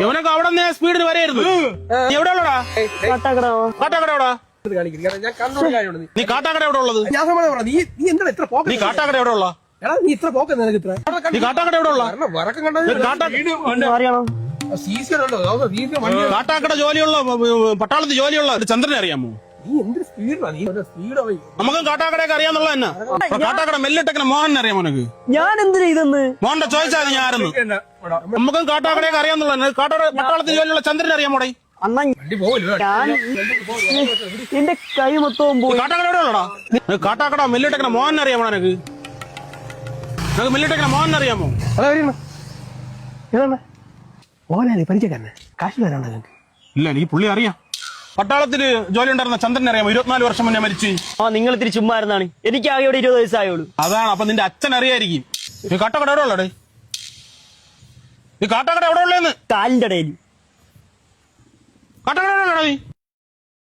ഇവനൊക്കെ അവിടെ നിന്ന് സ്പീഡിന് വരെയായിരുന്നു. നീ എവിടെ ഉള്ളടാ? കാട്ടാക്കട എവിടാ? നീ കാട്ടാക്കട എവിടെ ഉള്ളത്? നീ കാട്ടാക്കട എവിടെ ഉള്ള? നീ കാട്ടാക്കട എവിടെ ഉള്ള? കാട്ടാക്കട ജോലിയുള്ള പട്ടാളത്തിൽ ജോലിയുള്ള ചന്ദ്രനെ അറിയാമോ? നമുക്കും കാട്ടാക്കടയൊക്കെ അറിയാന്നുള്ള തന്നെ. കാട്ടാക്കട മെല്ലിട്ടക്കനെ മോഹനെ അറിയാമോ നിനക്ക്? ഞാൻ എന്തിനാ ഇതെന്ന് മോഹന്റെ ചോദിച്ചാൽ ഞാൻ ആരെന്ന്. നമുക്കും കാട്ടാക്കടയൊക്കെ അറിയാന്നുള്ള കാട്ടാക്കട പട്ടാളത്തിൽ ജോലിയുള്ള ചന്ദ്രനെ അറിയാമോടെ? അണ്ണാ എന്റെ കൈ മൊത്തവും പോയി. കാട്ടാക്കട എവിടെ ഉള്ളടാ? കാട്ടാക്കട മെല്ലിട്ടക്കനെ മോഹനെ അറിയാമോ നിനക്ക്? നിനക്ക് മെല്ലിട്ടക്കനെ മോഹനെ അറിയാമോ? പരിചയക്കാരനെ കാശ് തരാണ് നിങ്ങൾക്ക്? ഇല്ല, എനിക്ക് പുള്ളി അറിയാം. പട്ടാളത്തിന് ജോലി ഉണ്ടായിരുന്ന ചന്ദ്രനെ അറിയാമോ? 24 വർഷം മുന്നേ മരിച്ചു. നിങ്ങൾ ഇത്തിരി ചുമ്മാ ഇരുന്നാണ്. എനിക്ക് ആകെ ഇവിടെ 20 വയസ്സായുള്ളൂ. അതാണ്. അപ്പൊ നിന്റെ അച്ഛൻ അറിയായിരിക്കും. നീ കാട്ടാക്കട എവിടെ ഉള്ളടേ? നീ കാട്ടാക്കട എവിടെ ഉള്ളേന്ന്? കാലിന്റെ ഇടയിൽ. കാട്ടാക്കട എവിടെ ഉള്ളടാ നീ?